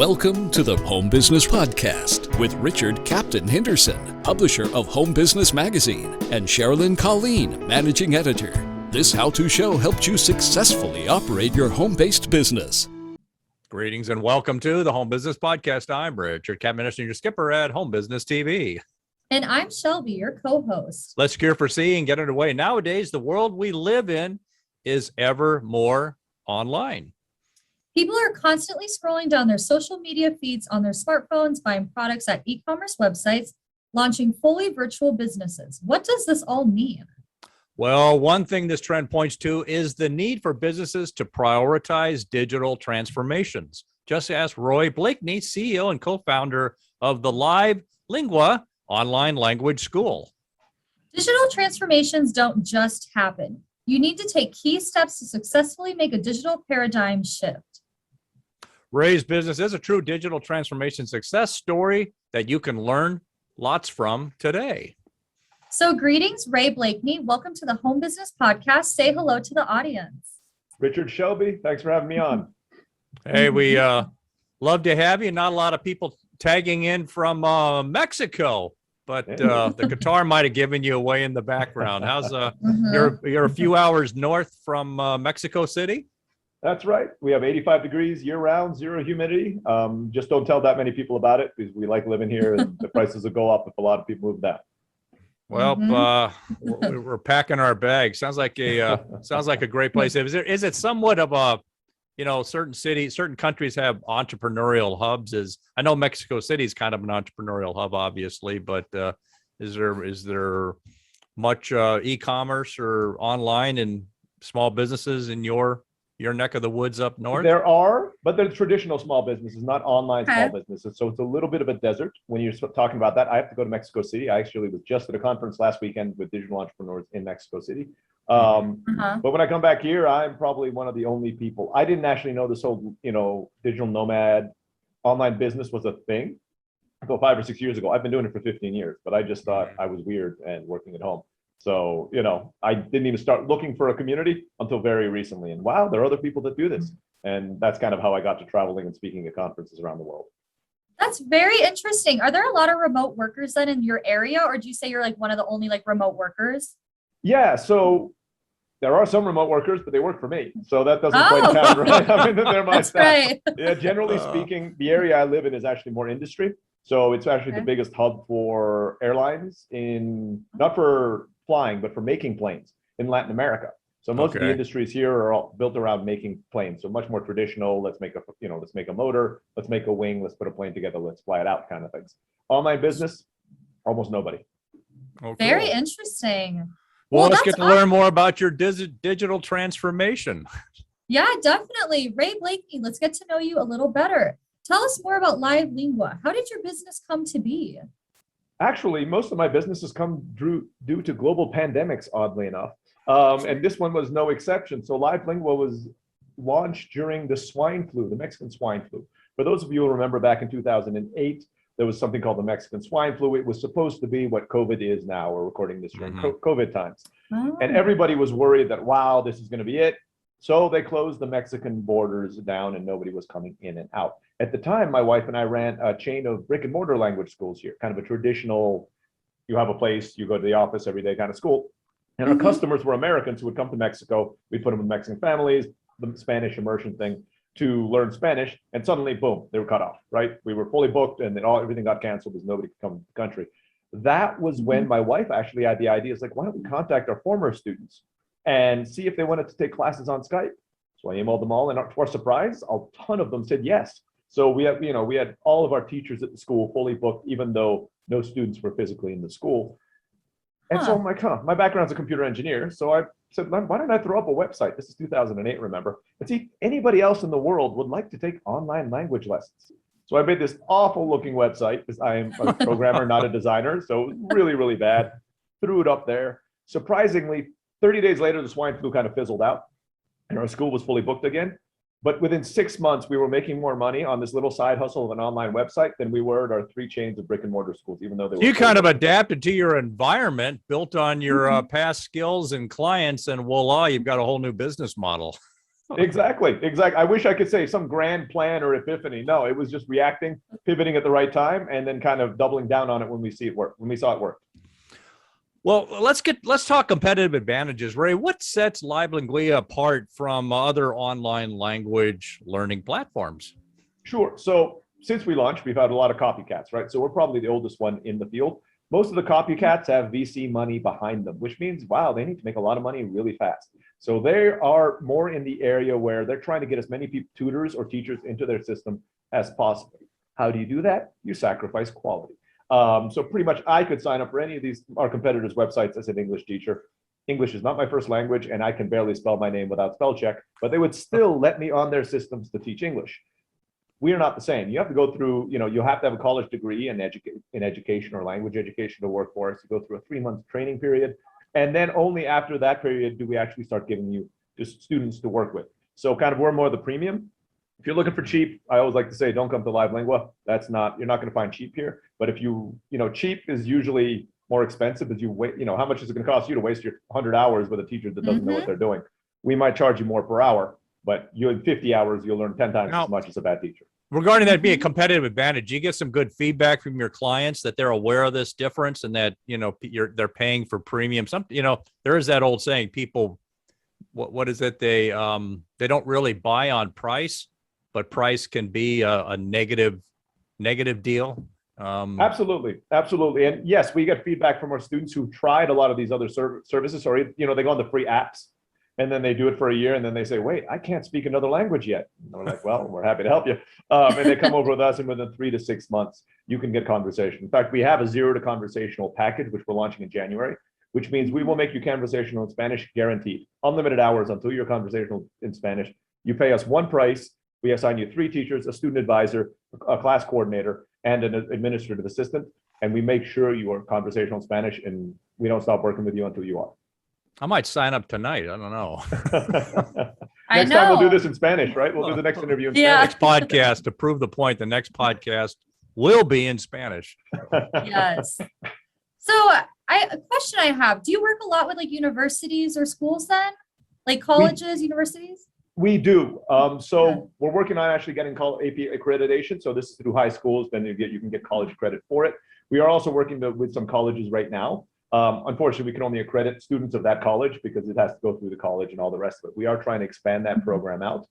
Welcome to the Home Business Podcast with Richard Captain Henderson, publisher of Home Business Magazine, and Sherilyn Colleen, managing editor. This how-to show helps you successfully operate your home-based business. Greetings and welcome to the Home Business Podcast. I'm Richard Captain Henderson, your skipper at Home Business TV. And I'm Shelby, your co-host. Let's gear for sea and get underway. Nowadays, the world we live in is ever more online. People are constantly scrolling down their social media feeds on their smartphones, buying products at e-commerce websites, launching fully virtual businesses. What does this all mean? Well, one thing this trend points to is the need for businesses to prioritize digital transformations. Just ask Roy Blakney, CEO and co-founder of the Lingua online language school. Digital transformations don't just happen. You need to take key steps to successfully make a digital paradigm shift. Ray's business is a true digital transformation success story that you can learn lots from today. So greetings, Ray Blakney. Welcome to the Home Business Podcast. Say hello to the audience. Richard Shelby, thanks for having me on. Hey, we love to have you. Not a lot of people tagging in from Mexico, but the guitar might have given you away in the background. How's you're a few hours north from Mexico City? That's right. We have 85 degrees year round, zero humidity. Just don't tell that many people about it because we like living here and the prices will go up if a lot of people move down. Well, we're packing our bags. Sounds like a great place. Is it somewhat of a, certain cities, certain countries have entrepreneurial hubs? I know Mexico City is kind of an entrepreneurial hub, obviously, but is there much e-commerce or online and small businesses in your neck of the woods up north? There are, but they're traditional small businesses, not online small businesses. So it's a little bit of a desert when you're talking about that. I have to go to Mexico City. I actually was just at a conference last weekend with digital entrepreneurs in Mexico City. But when I come back here, I'm probably one of the only people. I didn't actually know this whole, digital nomad online business was a thing until 5 or 6 years ago. I've been doing it for 15 years, but I just thought I was weird and working at home. So, I didn't even start looking for a community until very recently. And wow, there are other people that do this. And that's kind of how I got to traveling and speaking at conferences around the world. That's very interesting. Are there a lot of remote workers then in your area, or do you say you're like one of the only remote workers? Yeah, so there are some remote workers, but they work for me. So that doesn't quite count, right? I mean, they're my staff. Right. Yeah, generally speaking, the area I live in is actually more industry. So it's actually the biggest hub for airlines not for flying, but for making planes in Latin America. So most of the industries here are all built around making planes. So much more traditional. Let's make a motor, let's make a wing, let's put a plane together, let's fly it out kind of things. Online business, almost nobody. Very interesting. Well, let's get to learn more about your digital transformation. Yeah, definitely. Ray Blakney, let's get to know you a little better. Tell us more about Live Lingua. How did your business come to be? Actually, most of my businesses come due to global pandemics, oddly enough. And this one was no exception. So Live Lingua was launched during the swine flu, the Mexican swine flu. For those of you who remember back in 2008, there was something called the Mexican swine flu. It was supposed to be what COVID is now. We're recording this during COVID times. And everybody was worried that, wow, this is going to be it. So they closed the Mexican borders down and nobody was coming in and out. At the time, my wife and I ran a chain of brick and mortar language schools here, kind of a traditional, you have a place, you go to the office every day kind of school. And our customers were Americans who would come to Mexico. We put them with Mexican families, the Spanish immersion thing to learn Spanish. And suddenly, boom, they were cut off, right? We were fully booked and then everything got canceled because nobody could come to the country. That was when my wife actually had the idea. It's like, why don't we contact our former students and see if they wanted to take classes on Skype? So I emailed them all, and to our surprise, a ton of them said yes. So we had all of our teachers at the school fully booked, even though no students were physically in the school. And so I'm like, my background's a computer engineer. So I said, why don't I throw up a website? This is 2008, remember? And see, anybody else in the world would like to take online language lessons. So I made this awful looking website because I am a programmer, not a designer. So it was really, really bad. Threw it up there. Surprisingly, 30 days later, the swine flu kind of fizzled out and our school was fully booked again. But within 6 months, we were making more money on this little side hustle of an online website than we were at our 3 chains of brick and mortar schools, even though they were. You kind of adapted to your environment, built on your past skills and clients, and voila, you've got a whole new business model. Exactly. I wish I could say some grand plan or epiphany. No, it was just reacting, pivoting at the right time, and then kind of doubling down on it when we see it work, when we saw it work. Well, let's talk competitive advantages. Ray, what sets Live Lingua apart from other online language learning platforms? Sure. So since we launched, we've had a lot of copycats, right? So we're probably the oldest one in the field. Most of the copycats have VC money behind them, which means, wow, they need to make a lot of money really fast. So they are more in the area where they're trying to get as many tutors or teachers into their system as possible. How do you do that? You sacrifice quality. So pretty much I could sign up for any of these, our competitors' websites as an English teacher. English is not my first language, and I can barely spell my name without spell check, but they would still let me on their systems to teach English. We are not the same. You have to go through, you have to have a college degree in education or language education to work for us. You go through a 3-month training period. And then only after that period do we actually start giving you just students to work with. So kind of we're more the premium. If you're looking for cheap, I always like to say, don't come to Live Lingua. You're not going to find cheap here. But if cheap is usually more expensive as you wait, how much is it going to cost you to waste your 100 hours with a teacher that doesn't know what they're doing? We might charge you more per hour, but you in 50 hours, you'll learn 10 times as much as a bad teacher. Regarding that being a competitive advantage, you get some good feedback from your clients that they're aware of this difference and that, they're paying for premium. There is that old saying, people, what is it? They don't really buy on price, but price can be a negative deal. Absolutely. And yes, we get feedback from our students who've tried a lot of these other services, or, they go on the free apps. And then they do it for a year, and then they say, wait, I can't speak another language yet. And we're like, well, we're happy to help you. And they come over with us, and within 3 to 6 months, you can get conversation. In fact, we have a 0 to conversational package, which we're launching in January, which means we will make you conversational in Spanish guaranteed. Unlimited hours until you're conversational in Spanish. You pay us one price. We assign you 3 teachers, a student advisor, a class coordinator, and an administrative assistant. And we make sure you are conversational in Spanish, and we don't stop working with you until you are. I might sign up tonight. I don't know. Next time we'll do this in Spanish, right? We'll do the next interview in Spanish. Next podcast, to prove the point, the next podcast will be in Spanish. Yes. So a question I have, do you work a lot with universities or schools then? Like colleges, universities? We do. So we're working on actually getting AP accreditation. So this is through high schools, then you can get college credit for it. We are also working with some colleges right now. Unfortunately, we can only accredit students of that college because it has to go through the college and all the rest of it. We are trying to expand that program out.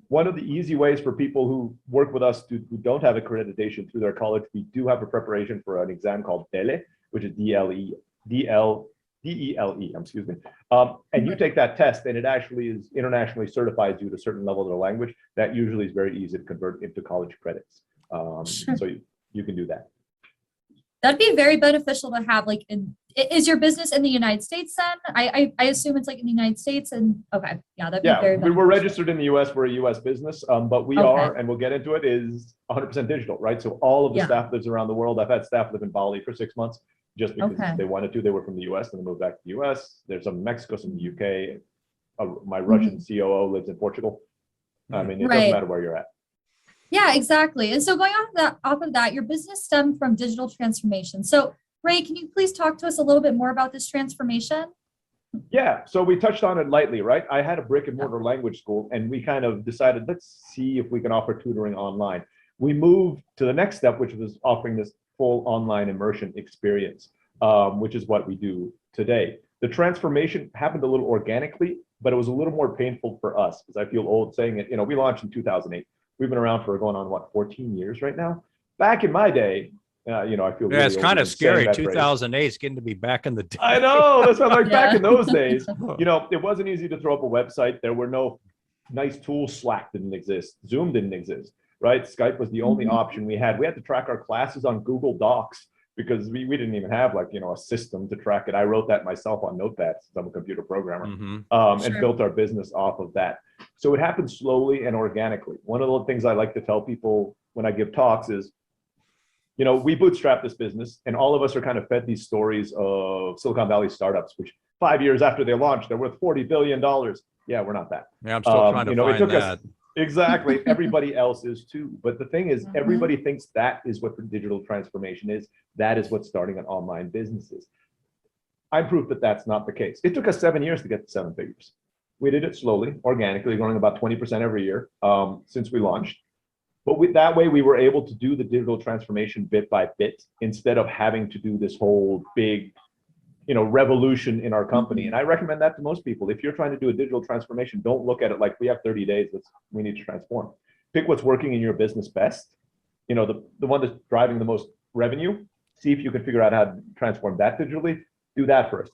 One of the easy ways for people who work with us who don't have accreditation through their college, we do have a preparation for an exam called DELE, which is DELE, excuse me. And you take that test, and it actually is internationally certifies you to a certain level of the language. That usually is very easy to convert into college credits. So you can do that. That'd be very beneficial to have. Is your business in the United States then? I assume it's in the United States. And okay, yeah, that'd be very beneficial. We're registered in the U.S. We're a U.S. business, but we are, and we'll get into it, is 100% digital, right? So all of the staff lives around the world. I've had staff live in Bali for 6 months just because they wanted to. They were from the U.S. and they moved back to the U.S. There's some in Mexico, some in the U.K. My Russian COO lives in Portugal. I mean, it doesn't matter where you're at. Yeah, exactly. And so going off of that, your business stemmed from digital transformation. So Ray, can you please talk to us a little bit more about this transformation? Yeah, so we touched on it lightly, right? I had a brick and mortar language school, and we kind of decided, let's see if we can offer tutoring online. We moved to the next step, which was offering this full online immersion experience, which is what we do today. The transformation happened a little organically, but it was a little more painful for us, because I feel old saying it. We launched in 2008. We've been around for going on 14 years right now. Back in my day, I feel really it's kind of scary. 2008 is getting to be back in the day. I know, that's not back in those days. It wasn't easy to throw up a website. There were no nice tools. Slack didn't exist. Zoom didn't exist, right? Skype was the only option we had. We had to track our classes on Google Docs because we didn't even have a system to track it. I wrote that myself on Notepad since I'm a computer programmer, and built our business off of that. So it happened slowly and organically. One of the things I like to tell people when I give talks is, we bootstrapped this business, and all of us are kind of fed these stories of Silicon Valley startups, which 5 years after they launched, they're worth $40 billion. Yeah, we're not that. Yeah, I'm still trying to find that. Exactly. Everybody else is too. But the thing is, everybody thinks that is what the digital transformation is. That is what's starting an online business is. I'm proof that that's not the case. It took us 7 years to get to 7 figures. We did it slowly, organically, growing about 20% every year since we launched. But that way, we were able to do the digital transformation bit by bit instead of having to do this whole big, revolution in our company. And I recommend that to most people. If you're trying to do a digital transformation, don't look at it like we have 30 days. We need to transform. Pick what's working in your business best. The one that's driving the most revenue. See if you can figure out how to transform that digitally. Do that first.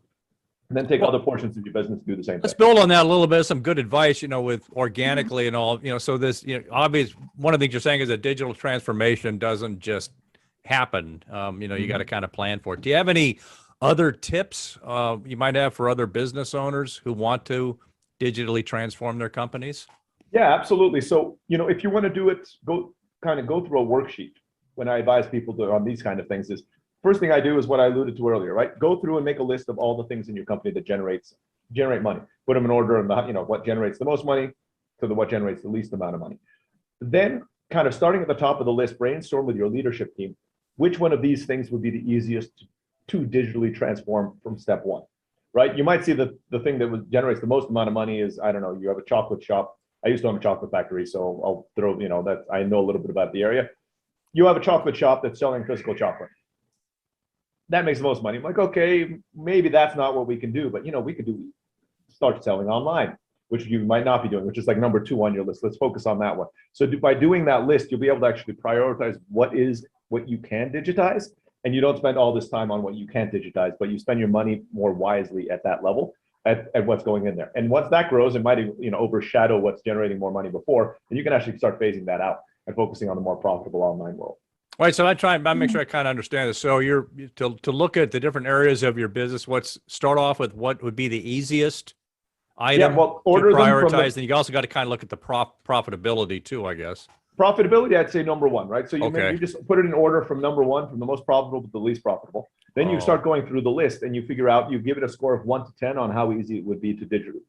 And then take other portions of your business, do the same Let's thing. build on that a little bit. Some good advice, with organically and all, so this, obvious, one of the things you're saying is that digital transformation doesn't just happen. You got to kind of plan for it. Do you have any other tips you might have for other business owners who want to digitally transform their companies? Yeah, absolutely. So, if you want to do it, go through a worksheet. When I advise people on these kind of things is, first thing I do is what I alluded to earlier, right? Go through and make a list of all the things in your company that generate money. Put them in order of what generates the most money to what generates the least amount of money. Then kind of starting at the top of the list, brainstorm with your leadership team, which one of these things would be the easiest to digitally transform from step one, right? You might see the thing that generates the most amount of money is, I don't know, you have a chocolate shop. I used to own a chocolate factory, so I'll throw, that I know a little bit about the area. You have a chocolate shop that's selling physical chocolate. That makes the most money. I'm like, okay, maybe that's not what we can do, but we could start selling online, which you might not be doing, which is like number 2 on your list. Let's focus on that one. So by doing that list, you'll be able to actually prioritize what you can digitize, and you don't spend all this time on what you can't digitize, but you spend your money more wisely at that level, at what's going in there. And once that grows, it might overshadow what's generating more money before, and you can actually start phasing that out and focusing on the more profitable online world. Right. So I make sure I kind of understand this. So you're to look at the different areas of your business. Start off with what would be the easiest item to prioritize. Then you also got to kind of look at the profitability too, I guess. Profitability, I'd say number 1, right? So you just put it in order from number 1, from the most profitable to the least profitable. Then you start going through the list and you figure out, you give it a score of 1 to 10 on how easy it would be to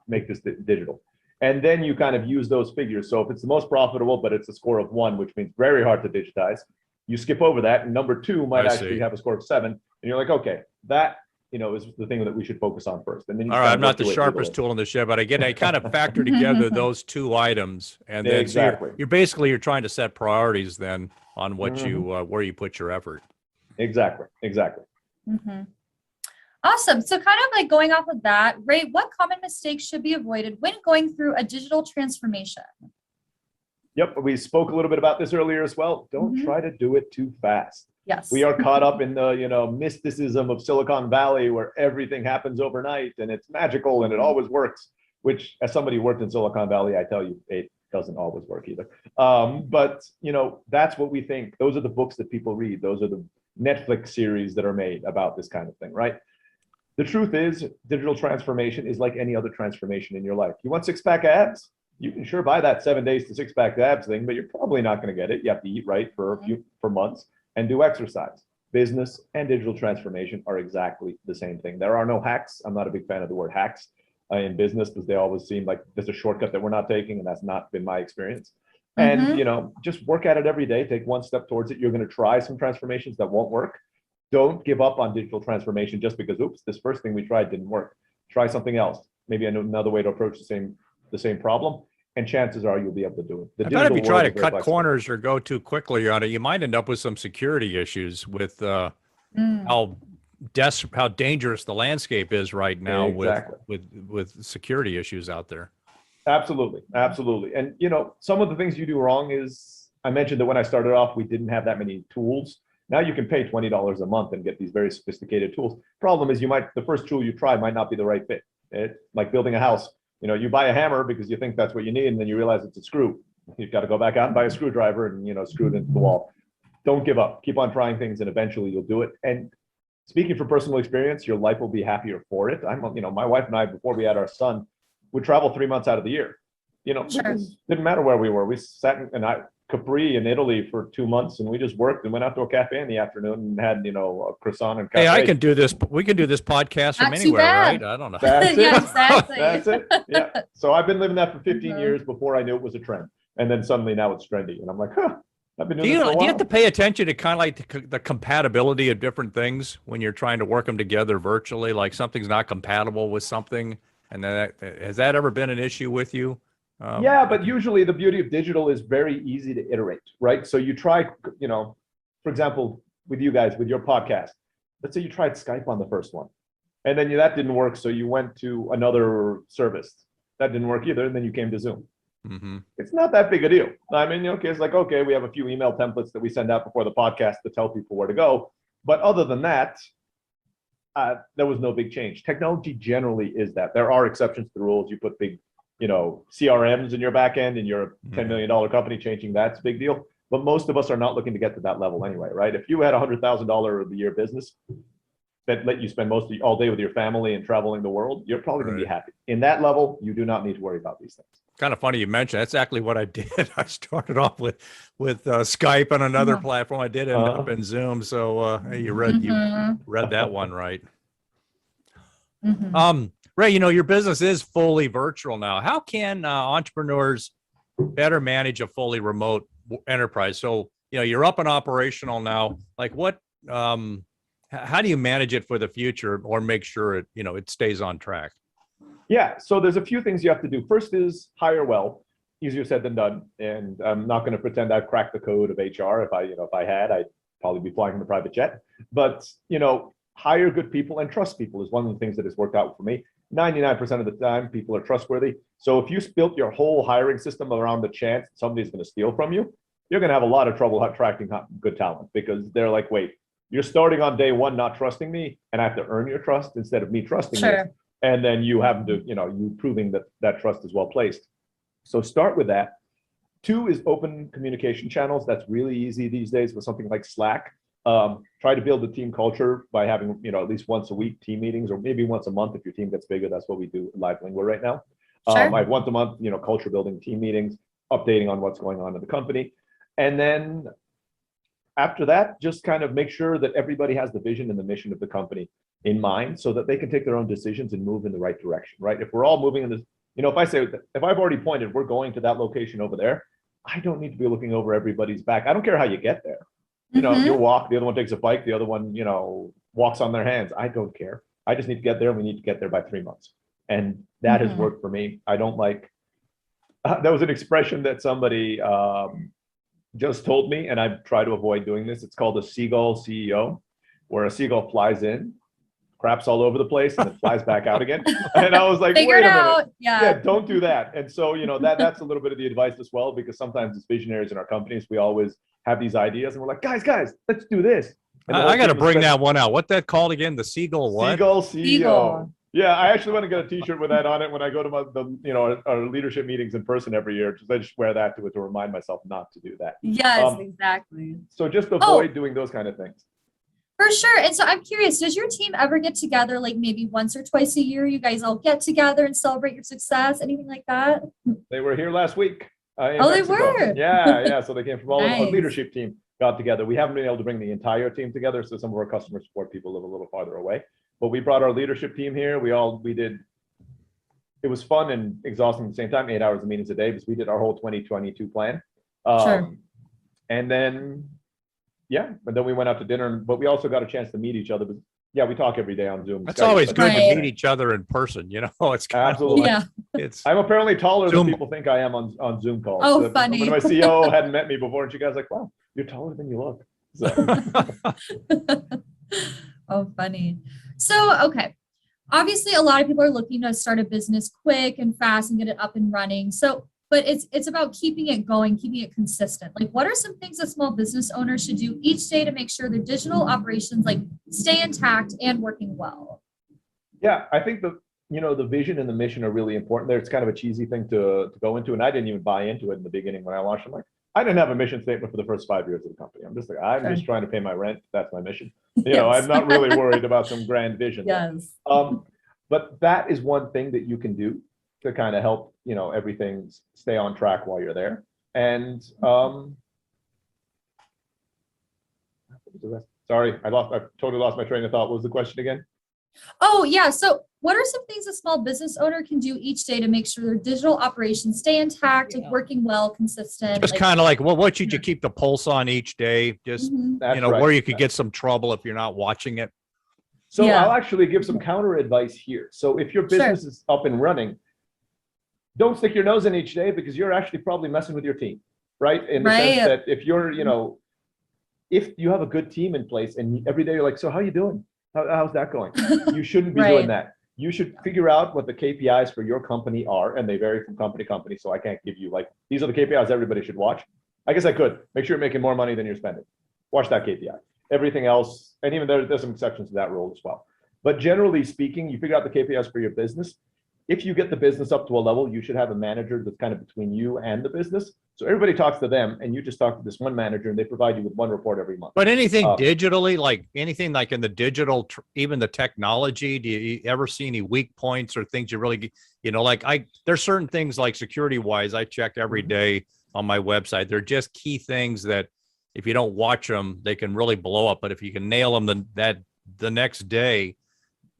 make this digital. And then you kind of use those figures. So if it's the most profitable, but it's a score of 1, which means very hard to digitize, you skip over that, and number 2 might actually have a score of 7, and you're like, okay, that is the thing that we should focus on first. And then all right, I'm not the sharpest tool in the shed, but I kind of factor together those 2 items, and then exactly. So you're trying to set priorities then on what you where you put your effort. Exactly. Mm-hmm. Awesome. So kind of like going off of that, Ray, what common mistakes should be avoided when going through a digital transformation? Yep, we spoke a little bit about this earlier as well. Don't try to do it too fast. Yes. We are caught up in the, mysticism of Silicon Valley, where everything happens overnight and it's magical and it always works, which, as somebody who worked in Silicon Valley, I tell you, it doesn't always work either. But that's what we think. Those are the books that people read. Those are the Netflix series that are made about this kind of thing, right? The truth is, digital transformation is like any other transformation in your life. You want 6-pack abs? You can sure buy that 7 days to 6-pack abs thing, but you're probably not going to get it. You have to eat right for months and do exercise. Business and digital transformation are exactly the same thing. There are no hacks. I'm not a big fan of the word hacks in business, because they always seem like there's a shortcut that we're not taking, and that's not been my experience. And just work at it every day. Take 1 step towards it. You're going to try some transformations that won't work. Don't give up on digital transformation just because, oops, this first thing we tried didn't work. Try something else. Maybe another way to approach the same problem, and chances are you'll be able to do it. I bet if you try to cut corners or go too quickly on it, you might end up with some security issues with how dangerous the landscape is right now with security issues out there. Absolutely. And some of the things you do wrong is, I mentioned that when I started off, we didn't have that many tools. Now you can pay $20 a month and get these very sophisticated tools. Problem is, the first tool you try might not be the right fit. It's like building a house. You buy a hammer because you think that's what you need, and then you realize it's a screw. You've got to go back out and buy a screwdriver and screw it into the wall. Don't give up. Keep on trying things, and eventually you'll do it. And speaking from personal experience, your life will be happier for it. My wife and I, before we had our son, would travel 3 months out of the year. Sure. Didn't matter where we were. We sat in Capri in Italy for 2 months, and we just worked and went out to a cafe in the afternoon and had a croissant and cafe. Hey, I can do this. We can do this podcast from anywhere, right? I don't know. That's it. Yeah, exactly. That's it. Yeah. So I've been living that for 15 years before I knew it was a trend, and then suddenly now it's trendy, and I'm like, I've been doing this for a while. Do you have to pay attention to kind of like the compatibility of different things when you're trying to work them together virtually? Like something's not compatible with something. And has that ever been an issue with you? Yeah, but usually the beauty of digital is very easy to iterate, right? So you try, for example, with you guys, with your podcast, let's say you tried Skype on the first one, and then that didn't work. So you went to another service. That didn't work either. And then you came to Zoom. Mm-hmm. It's not that big a deal. I mean, okay, it's like, okay, we have a few email templates that we send out before the podcast to tell people where to go. But other than that, there was no big change. Technology generally is that. There are exceptions to the rules. You put big, CRMs in your back end and you're a $10 million company, changing that's a big deal. But most of us are not looking to get to that level anyway, right? If you had $100,000 of the year business that let you spend all day with your family and traveling the world, you're probably going to be happy. In that level, you do not need to worry about these things. Kind of funny you mentioned. That's exactly what I did. I started off with Skype on another platform. I did end up in Zoom. So you read that one right. Ray, your business is fully virtual now. How can entrepreneurs better manage a fully remote enterprise? So you're up and operational now. Like what? How do you manage it for the future, or make sure it stays on track? Yeah, so there's a few things you have to do. First is hire well. Easier said than done. And I'm not going to pretend I've cracked the code of HR. If I had, I'd probably be flying in a private jet. But hire good people and trust people is one of the things that has worked out for me. 99% of the time, people are trustworthy. So if you built your whole hiring system around the chance somebody's going to steal from you, you're going to have a lot of trouble attracting good talent, because they're like, wait, you're starting on day one not trusting me, and I have to earn your trust instead of me trusting you. And then you have to, you proving that trust is well placed. So start with that. 2 is open communication channels. That's really easy these days with something like Slack. Try to build a team culture by having, at least once a week team meetings, or maybe once a month if your team gets bigger. That's what we do at Live Lingua right now. I have once a month, culture building team meetings, updating on what's going on in the company. And then after that, just kind of make sure that everybody has the vision and the mission of the company in mind, so that they can take their own decisions and move in the right direction, right? If we're all moving in this, if I've already pointed, we're going to that location over there, I don't need to be looking over everybody's back. I don't care how you get there. You'll walk, the other one takes a bike, the other one, walks on their hands. I don't care. I just need to get there. We need to get there by 3 months. And that has worked for me. I don't like, that was an expression that somebody just told me, and I try to avoid doing this. It's called a seagull CEO, where a seagull flies in, craps all over the place, and it flies back out again. And I was like, wait a minute. Yeah, don't do that. And so, that's a little bit of the advice as well, because sometimes as visionaries in our companies, we always have these ideas and we're like, guys, let's do this. I got to bring that one out. What that called again? The seagull what? Seagull CEO. Yeah, I actually want to get a t-shirt with that on it when I go to our leadership meetings in person every year. I just wear that to remind myself not to do that. Yes, exactly. So just avoid doing those kind of things. For sure. And so I'm curious, does your team ever get together, like maybe once or twice a year? You guys all get together and celebrate your success, anything like that? They were here last week. They were? Yeah. So they came from all of our leadership team, got together. We haven't been able to bring the entire team together, so some of our customer support people live a little farther away. But we brought our leadership team here. We did, it was fun and exhausting at the same time, 8 hours of meetings a day, because we did our whole 2022 plan. And then, but then we went out to dinner, but we also got a chance to meet each other. But we talk every day on Zoom. That's always good to meet each other in person. It's absolutely. I'm apparently taller than people think I am on Zoom calls. Oh, so funny. When my CEO hadn't met me before, and she guys like, wow, you're taller than you look. So. Oh, funny. So, okay. Obviously, a lot of people are looking to start a business quick and fast and get it up and running. So, but it's about keeping it going, keeping it consistent. Like, what are some things that small business owners should do each day to make sure their digital operations stay intact and working well? Yeah, I think the vision and the mission are really important there. It's kind of a cheesy thing to go into, and I didn't even buy into it in the beginning when I launched. I'm like, I didn't have a mission statement for the first 5 years of the company. I'm just trying to pay my rent. That's my mission. I'm not really worried about some grand vision. Yes. But that is one thing that you can do to kind of help, everything stay on track while you're there. And sorry, I totally lost my train of thought. What was the question again? Oh, yeah. So what are some things a small business owner can do each day to make sure their digital operations stay intact, working well, consistent? Just kind of what should you keep the pulse on each day? Just, where you could get some trouble if you're not watching it. So Yeah. I'll actually give some counter advice here. So if your business is up and running, don't stick your nose in each day, because you're actually probably messing with your team, right? In the sense that if you're, if you have a good team in place and every day you're like, so how you doing? How's that going? You shouldn't be doing that. You should figure out what the KPIs for your company are, and they vary from company to company. So I can't give you like, these are the KPIs everybody should watch. I guess I could. Make sure you're making more money than you're spending. Watch that KPI. Everything else, and even there's some exceptions to that rule as well. But generally speaking, you figure out the KPIs for your business. If you get the business up to a level, you should have a manager that's kind of between you and the business. So everybody talks to them, and you just talk to this one manager, and they provide you with one report every month. But anything digitally, like anything like in the digital, even the technology, do you ever see any weak points or things you really, there's certain things like security wise, I check every day on my website. They're just key things that if you don't watch them, they can really blow up. But if you can nail them the next day,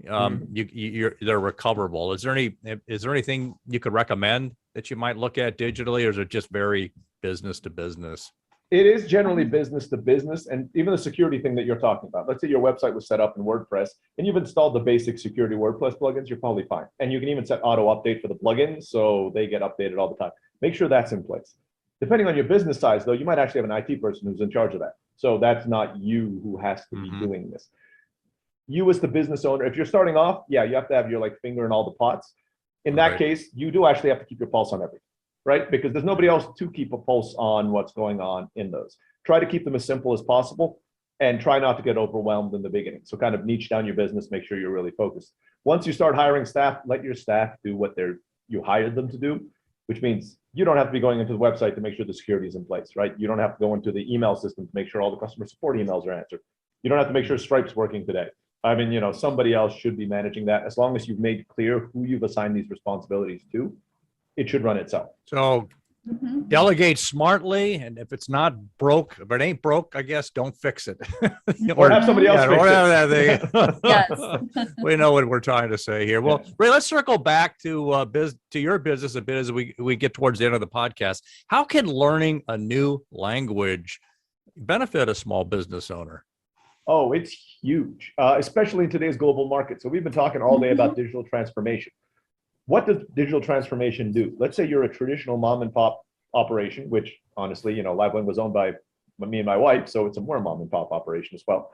they're recoverable. Is there anything you could recommend that you might look at digitally, or is it just very business to business? It is generally business to business, and even the security thing that you're talking about. Let's say your website was set up in WordPress and you've installed the basic security WordPress plugins, you're probably fine. And you can even set auto update for the plugins, so they get updated all the time. Make sure that's in place. Depending on your business size, though, you might actually have an IT person who's in charge of that. So that's not you who has to be doing this. You as the business owner, if you're starting off, you have to have your finger in all the pots. In that case, you do actually have to keep your pulse on everything, right? Because there's nobody else to keep a pulse on what's going on in those. Try to keep them as simple as possible, and try not to get overwhelmed in the beginning. So kind of niche down your business, make sure you're really focused. Once you start hiring staff, let your staff do what you hired them to do, which means you don't have to be going into the website to make sure the security is in place, right? You don't have to go into the email system to make sure all the customer support emails are answered. You don't have to make sure Stripe's working today. I mean, somebody else should be managing that. As long as you've made clear who you've assigned these responsibilities to, it should run itself. So delegate smartly, and if it's not broke, if it ain't broke, I guess don't fix it. Or have somebody else fix it. Yes. We know what we're trying to say here. Well, Ray, let's circle back to your business a bit as we get towards the end of the podcast. How can learning a new language benefit a small business owner? Oh, it's huge, especially in today's global market. So we've been talking all day about digital transformation. What does digital transformation do? Let's say you're a traditional mom and pop operation, which honestly, LiveLink was owned by me and my wife, so it's a more mom and pop operation as well.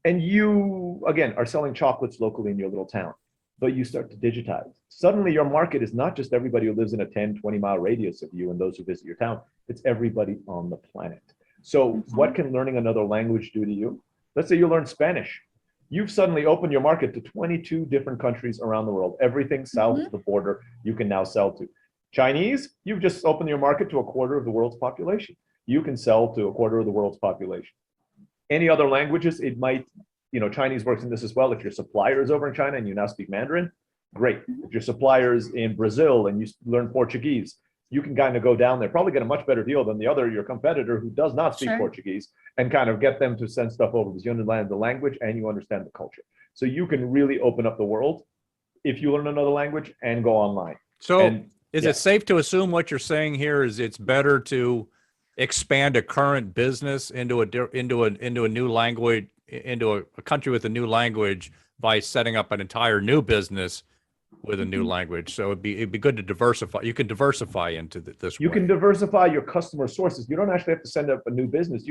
And you, again, are selling chocolates locally in your little town, but you start to digitize. Suddenly your market is not just everybody who lives in a 10, 20-mile radius of you and those who visit your town. It's everybody on the planet. So what can learning another language do to you? Let's say you learn Spanish. You've suddenly opened your market to 22 different countries around the world. Everything south of the border you can now sell to. Chinese, you've just opened your market to a quarter of the world's population. You can sell to a quarter of the world's population. Any other languages, it might, Chinese works in this as well. If your supplier is over in China and you now speak Mandarin, great. If your supplier is in Brazil and you learn Portuguese, you can kind of go down there, probably get a much better deal than your competitor who does not speak Portuguese, and kind of get them to send stuff over because you understand the language and you understand the culture. So you can really open up the world if you learn another language and go online. So is it safe to assume what you're saying here is it's better to expand a current business into a new language, into a country with a new language by setting up an entire new business with a new language? So it'd be good to diversify. You can diversify into this. You can diversify your customer sources. You don't actually have to send up a new business.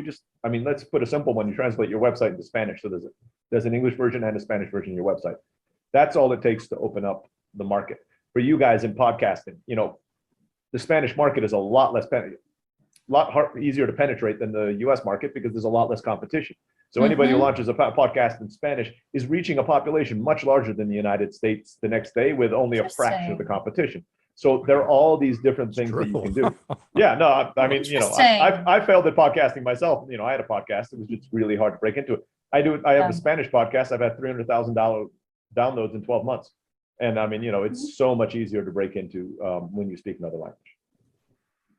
Let's put a simple one. You translate your website into Spanish. So there's an English version and a Spanish version of your website. That's all it takes to open up the market. For you guys in podcasting, the Spanish market is a lot easier to penetrate than the US market because there's a lot less competition. So anybody who launches a podcast in Spanish is reaching a population much larger than the United States the next day with only a fraction of the competition. So there are all these different things that you can do. I failed at podcasting myself. I had a podcast. It was just really hard to break into it. I have a Spanish podcast. I've had 300,000 downloads in 12 months. And it's so much easier to break into when you speak another language.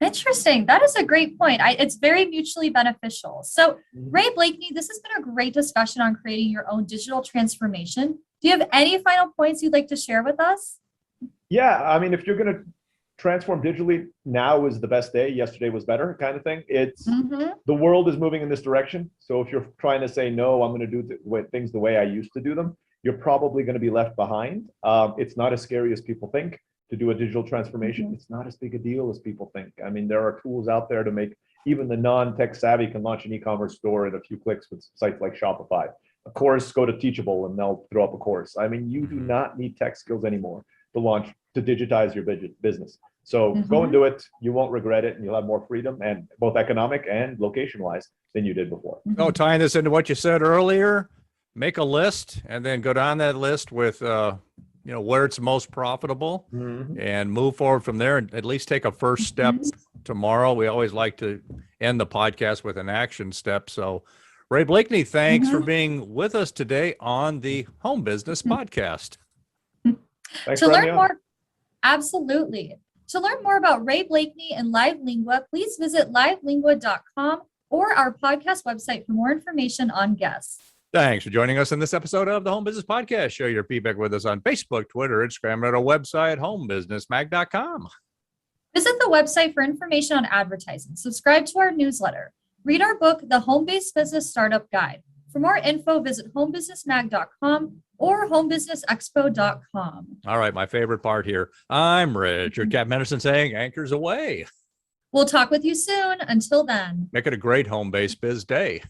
Interesting. That is a great point. It's very mutually beneficial. So, Ray Blakney, this has been a great discussion on creating your own digital transformation. Do you have any final points you'd like to share with us? Yeah, if you're going to transform digitally, now is the best day. Yesterday was better, kind of thing. It's the world is moving in this direction. So if you're trying to say, no, I'm going to do things the way I used to do them, you're probably going to be left behind. It's not as scary as people think to do a digital transformation. It's not as big a deal as people think. I mean, there are tools out there to make even the non-tech savvy can launch an e-commerce store in a few clicks with sites like Shopify. A course, go to Teachable and they'll throw up a course. I mean, you do not need tech skills anymore to digitize your business. So go and do it. You won't regret it, and you'll have more freedom, and both economic and location wise, than you did before. Oh, tying this into what you said earlier, make a list and then go down that list with where it's most profitable and move forward from there, and at least take a first step tomorrow. We always like to end the podcast with an action step. So Ray Blakney, thanks for being with us today on the Home Business Podcast. Thanks To for having learn me on. more, absolutely. To learn more about Ray Blakney and Live Lingua, please visit livelingua.com or our podcast website for more information on guests. Thanks for joining us in this episode of the Home Business Podcast. Share your feedback with us on Facebook, Twitter, Instagram, and at our website, homebusinessmag.com. Visit the website for information on advertising. Subscribe to our newsletter. Read our book, The Home-Based Business Startup Guide. For more info, visit homebusinessmag.com or homebusinessexpo.com. All right, my favorite part here. I'm Richard Captain Henderson saying anchors away. We'll talk with you soon. Until then. Make it a great home-based biz day.